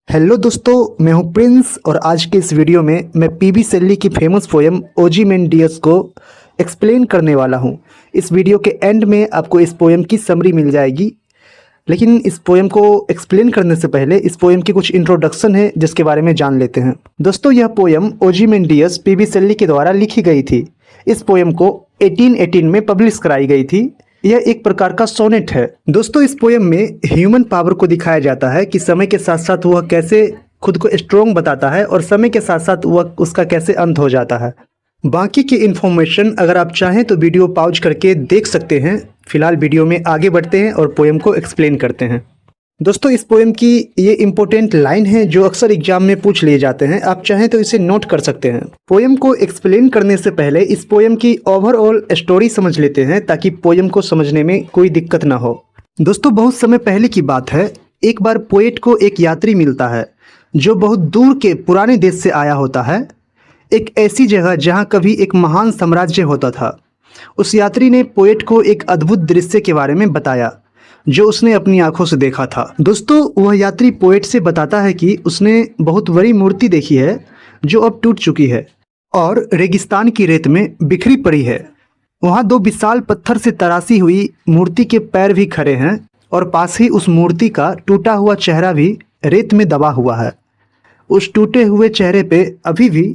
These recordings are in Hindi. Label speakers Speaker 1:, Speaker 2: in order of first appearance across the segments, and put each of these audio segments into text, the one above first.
Speaker 1: हेलो दोस्तों, मैं हूं प्रिंस और आज के इस वीडियो में मैं पीबी शेल्ली की फेमस पोएम ओजीमेंडियस को एक्सप्लेन करने वाला हूं। इस वीडियो के एंड में आपको इस पोएम की समरी मिल जाएगी। लेकिन इस पोएम को एक्सप्लेन करने से पहले इस पोएम की कुछ इंट्रोडक्शन है जिसके बारे में जान लेते हैं। दोस्तों, यह पोएम ओजीमेंडियस पीबी शेल्ली के द्वारा लिखी गई थी। इस पोएम को 1818 में पब्लिश कराई गई थी। यह एक प्रकार का सोनेट है। दोस्तों, इस पोएम में ह्यूमन पावर को दिखाया जाता है कि समय के साथ साथ वह कैसे खुद को स्ट्रोंग बताता है और समय के साथ साथ वह उसका कैसे अंत हो जाता है। बाकी की इन्फॉर्मेशन अगर आप चाहें तो वीडियो पॉज करके देख सकते हैं। फिलहाल वीडियो में आगे बढ़ते हैं और पोएम को एक्सप्लेन करते हैं। दोस्तों, इस पोएम की ये इम्पोर्टेंट लाइन है जो अक्सर एग्जाम में पूछ लिए जाते हैं। आप चाहें तो इसे नोट कर सकते हैं। पोएम को एक्सप्लेन करने से पहले इस पोएम की ओवरऑल स्टोरी समझ लेते हैं ताकि पोएम को समझने में कोई दिक्कत ना हो। दोस्तों, बहुत समय पहले की बात है। एक बार पोएट को एक यात्री मिलता है जो बहुत दूर के पुराने देश से आया होता है, एक ऐसी जगह जहाँ कभी एक महान साम्राज्य होता था। उस यात्री ने पोएट को एक अद्भुत दृश्य के बारे में बताया जो उसने अपनी आंखों से देखा था। दोस्तों, वह यात्री पोएट से बताता है कि उसने बहुत बड़ी मूर्ति देखी है जो अब टूट चुकी है और रेगिस्तान की रेत में बिखरी पड़ी है। वहाँ दो विशाल पत्थर से तराशी हुई मूर्ति के पैर भी खड़े हैं और पास ही उस मूर्ति का टूटा हुआ चेहरा भी रेत में दबा हुआ है। उस टूटे हुए चेहरे पे अभी भी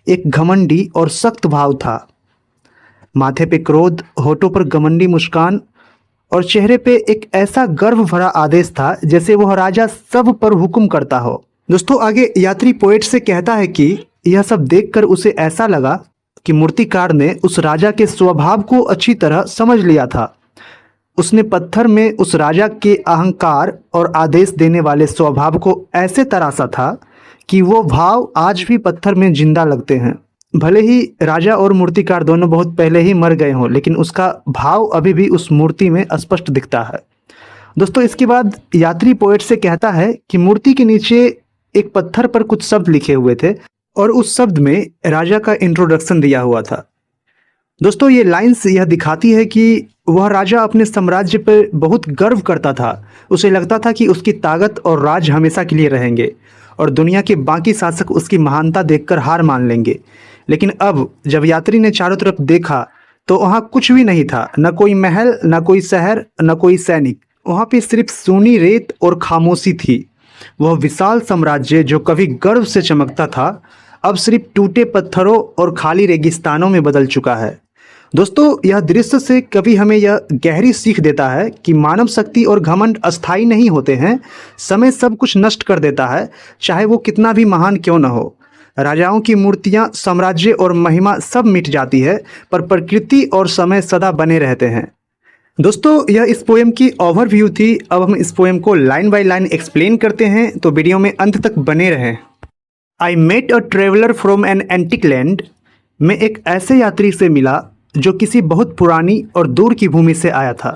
Speaker 1: एक घमंडी और सख्त भाव था। माथे पे क्रोध, होठों पर घमंडी मुस्कान और चेहरे पे एक ऐसा गर्व भरा आदेश था जैसे वह राजा सब पर हुक्म करता हो। दोस्तों, आगे यात्री पोएट से कहता है कि यह सब देखकर उसे ऐसा लगा कि मूर्तिकार ने उस राजा के स्वभाव को अच्छी तरह समझ लिया था। उसने पत्थर में उस राजा के अहंकार और आदेश देने वाले स्वभाव को ऐसे तराशा था कि वो भाव आज भी पत्थर में जिंदा लगते हैं। भले ही राजा और मूर्तिकार दोनों बहुत पहले ही मर गए हों, लेकिन उसका भाव अभी भी उस मूर्ति में स्पष्ट दिखता है। दोस्तों, इसके बाद यात्री पोएट से कहता है कि मूर्ति के नीचे एक पत्थर पर कुछ शब्द लिखे हुए थे और उस शब्द में राजा का इंट्रोडक्शन दिया हुआ था। दोस्तों, ये लाइन्स यह दिखाती है कि वह राजा अपने साम्राज्य पर बहुत गर्व करता था। उसे लगता था कि उसकी ताकत और राज हमेशा के लिए रहेंगे और दुनिया के बाकी शासक उसकी महानता देखकर हार मान लेंगे। लेकिन अब जब यात्री ने चारों तरफ देखा तो वहाँ कुछ भी नहीं था, न कोई महल, न कोई शहर, न कोई सैनिक। वहाँ पे सिर्फ सूनी रेत और खामोशी थी। वह विशाल साम्राज्य जो कभी गर्व से चमकता था अब सिर्फ टूटे पत्थरों और खाली रेगिस्तानों में बदल चुका है। दोस्तों, यह दृश्य से कभी हमें यह गहरी सीख देता है कि मानव शक्ति और घमंड अस्थायी नहीं होते हैं। समय सब कुछ नष्ट कर देता है, चाहे वो कितना भी महान क्यों न हो। राजाओं की मूर्तियां, साम्राज्य और महिमा सब मिट जाती है, पर प्रकृति और समय सदा बने रहते हैं। दोस्तों, यह इस पोएम की ओवरव्यू थी। अब हम इस पोएम को लाइन बाय लाइन एक्सप्लेन करते हैं, तो वीडियो में अंत तक बने रहें। I met a traveller from an antique land. मैं एक ऐसे यात्री से मिला जो किसी बहुत पुरानी और दूर की भूमि से आया था।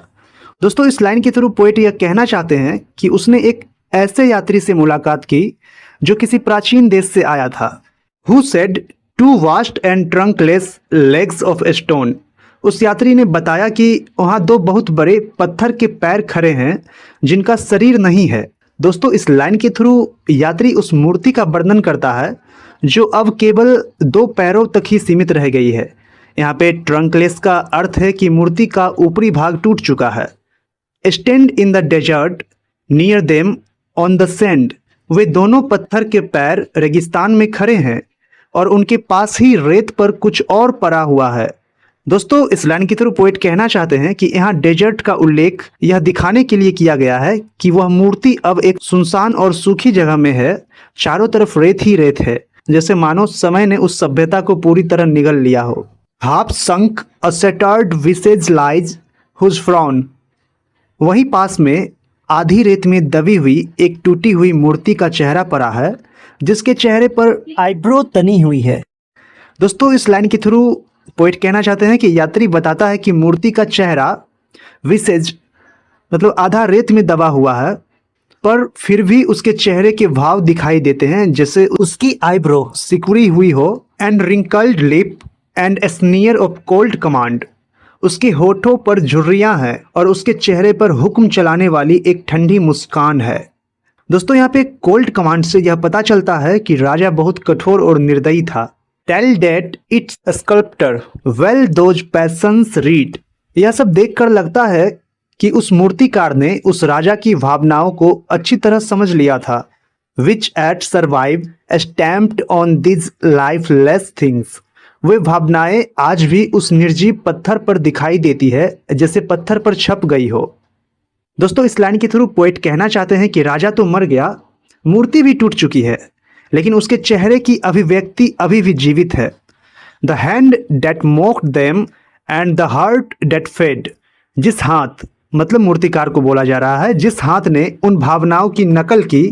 Speaker 1: दोस्तों, इस लाइन के थ्रू पोएट यह कहना चाहते हैं कि उसने एक ऐसे यात्री से मुलाकात की जो किसी प्राचीन देश से आया था। Who said two vast and trunkless legs of stone? उस यात्री ने बताया कि वहाँ दो बहुत बड़े पत्थर के पैर खड़े हैं जिनका शरीर नहीं है। दोस्तों, इस लाइन के थ्रू यात्री उस मूर्ति का वर्णन करता है जो अब केवल दो पैरों तक ही सीमित रह गई है। यहाँ पे ट्रंकलेस का अर्थ है कि मूर्ति का ऊपरी भाग टूट चुका है। Stand in the desert near them on the sand. वे दोनों पत्थर के पैर रेगिस्तान में खड़े हैं और उनके पास ही रेत पर कुछ और पड़ा हुआ है। दोस्तों, इस लाइन के थ्रू पोएट कहना चाहते हैं कि यहाँ डेजर्ट का उल्लेख यह दिखाने के लिए किया गया है कि वह मूर्ति अब एक सुनसान और सूखी जगह में है। चारों तरफ रेत ही रेत है, जैसे मानो समय ने उस सभ्यता को पूरी तरह निगल लिया हो। हाफ संक अ सेटर्ड विसेज लाइज हुज फ्रॉन। वहीं पास में आधी रेत में दबी हुई एक टूटी हुई मूर्ति का चेहरा पड़ा है जिसके चेहरे पर आईब्रो तनी हुई है। दोस्तों, इस लाइन के थ्रू पोएट कहना चाहते हैं कि यात्री बताता है कि मूर्ति का चेहरा विसेज मतलब आधा रेत में दबा हुआ है, पर फिर भी उसके चेहरे के भाव दिखाई देते हैं जैसे उसकी आईब्रो सिकुड़ी हुई हो। And wrinkled lip and sneer of cold command. उसके होठों पर झुर्रियां हैं और उसके चेहरे पर हुक्म चलाने वाली एक ठंडी मुस्कान है। दोस्तों यहाँ पे कोल्ट कमांड से यह पता चलता है कि राजा बहुत कठोर और निर्दयी था। Tell that its sculptor well those passions read. यह सब देखकर लगता है कि उस मूर्तिकार ने उस राजा की भावनाओं को अच्छी तरह समझ लिया था। Which yet survive stamped on this lifeless things. वे भावनाएं आज भी उस निर्जीव पत्थर पर दिखाई देती है जैसे पत्थर पर छप गई हो। दोस्तों इस लाइन के थ्रू पोएट कहना चाहते हैं कि राजा तो मर गया, मूर्ति भी टूट चुकी है, लेकिन उसके चेहरे की अभिव्यक्ति अभी भी जीवित है। The hand that mocked them and the heart that fed. जिस हाथ, मतलब मूर्तिकार को बोला जा रहा है, जिस हाथ ने उन भावनाओं की नकल की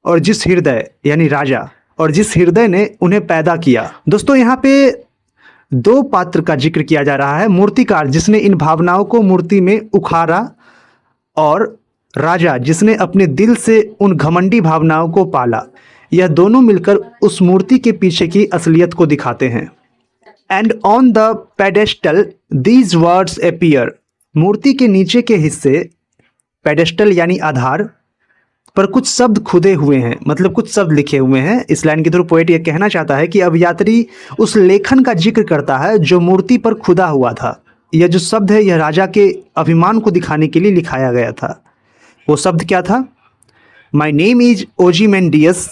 Speaker 1: और जिस हृदय यानी राजा और जिस हृदय ने उन्हें पैदा किया। दोस्तों यहाँ पे दो पात्र का जिक्र किया जा रहा है, मूर्तिकार जिसने इन भावनाओं को मूर्ति में उखाड़ा और राजा जिसने अपने दिल से उन घमंडी भावनाओं को पाला। यह दोनों मिलकर उस मूर्ति के पीछे की असलियत को दिखाते हैं। And on the pedestal these words appear. मूर्ति के नीचे के हिस्से, पेडेस्टल यानी आधार पर कुछ शब्द खुदे हुए हैं, मतलब कुछ शब्द लिखे हुए हैं। इस लाइन के थ्रू पोएट यह कहना चाहता है कि अब यात्री उस लेखन का जिक्र करता है जो मूर्ति पर खुदा हुआ था। यह जो शब्द है यह राजा के अभिमान को दिखाने के लिए लिखाया गया था। वो शब्द क्या था? My name is Ozymandias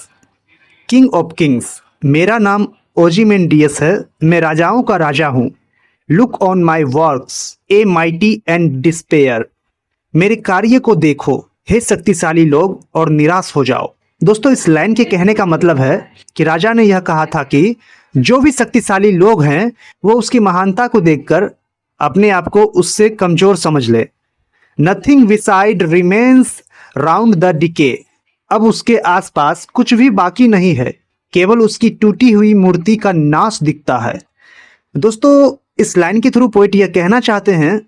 Speaker 1: king of Kings. मेरा नाम ओजीमेंडियस है, मैं राजाओं का राजा हूँ। Look on my works a mighty and despair. मेरे कार्य को देखो हे शक्तिशाली लोग और निराश हो जाओ। दोस्तों इस लाइन के कहने का मतलब है कि राजा ने यह कहा था कि जो भी शक्तिशाली लोग हैं वो उसकी महानता को देखकर अपने आप को उससे कमजोर समझ ले। Nothing beside remains round the decay. अब उसके आसपास कुछ भी बाकी नहीं है, केवल उसकी टूटी हुई मूर्ति का नाश दिखता है। दोस्तों इस लाइन के थ्रू पोएट यह कहना चाहते हैं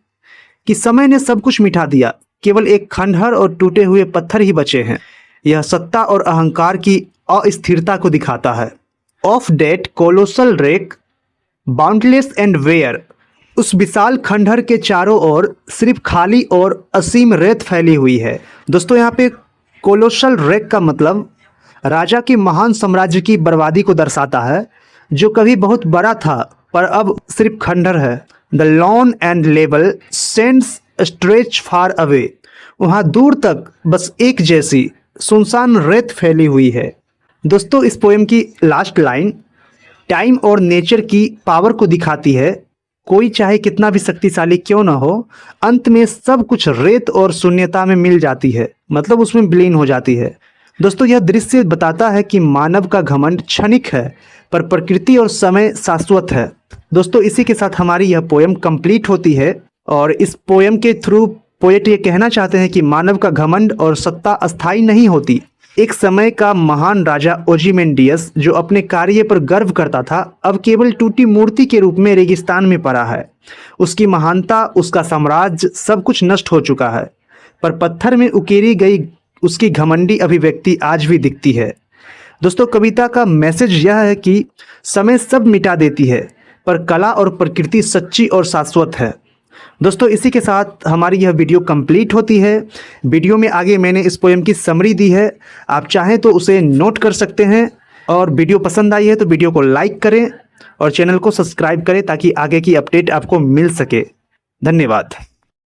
Speaker 1: कि समय ने सब कुछ मिटा दिया, केवल एक खंडहर और टूटे हुए पत्थर ही बचे हैं। यह सत्ता और अहंकार की अस्थिरता को दिखाता है। Of that colossal wreck boundless and bare. उस विशाल खंडहर के चारों ओर सिर्फ खाली और असीम रेत फैली हुई है। दोस्तों यहाँ पे कोलोसल रेक का मतलब राजा के महान साम्राज्य की बर्बादी को दर्शाता है, जो कभी बहुत बड़ा था पर अब सिर्फ खंडहर है। The lawn and level sends stretch far away. वहाँ दूर तक बस एक जैसी सुनसान रेत फैली हुई है। दोस्तों इस पोएम की लास्ट लाइन टाइम और नेचर की पावर को दिखाती है। कोई चाहे कितना भी शक्तिशाली क्यों ना हो, अंत में सब कुछ रेत और शून्यता में मिल जाती है, मतलब उसमें विलीन हो जाती है। दोस्तों यह दृश्य बताता है कि मानव का घमंड क्षणिक है पर प्रकृति और समय शाश्वत है। दोस्तों इसी के साथ हमारी यह पोएम कंप्लीट होती है और इस पोएम के थ्रू पोएट ये कहना चाहते हैं कि मानव का घमंड और सत्ता अस्थायी नहीं होती। एक समय का महान राजा ओजीमेंडियस जो अपने कार्य पर गर्व करता था, अब केवल टूटी मूर्ति के रूप में रेगिस्तान में पड़ा है। उसकी महानता, उसका साम्राज्य, सब कुछ नष्ट हो चुका है, पर पत्थर में उकेरी गई उसकी घमंडी अभिव्यक्ति आज भी दिखती है। दोस्तों कविता का मैसेज यह है कि समय सब मिटा देती है, पर कला और प्रकृति सच्ची और शाश्वत है। दोस्तों इसी के साथ हमारी यह वीडियो कंप्लीट होती है। वीडियो में आगे मैंने इस पोएम की समरी दी है, आप चाहें तो उसे नोट कर सकते हैं। और वीडियो पसंद आई है तो वीडियो को लाइक करें और चैनल को सब्सक्राइब करें ताकि आगे की अपडेट आपको मिल सके। धन्यवाद।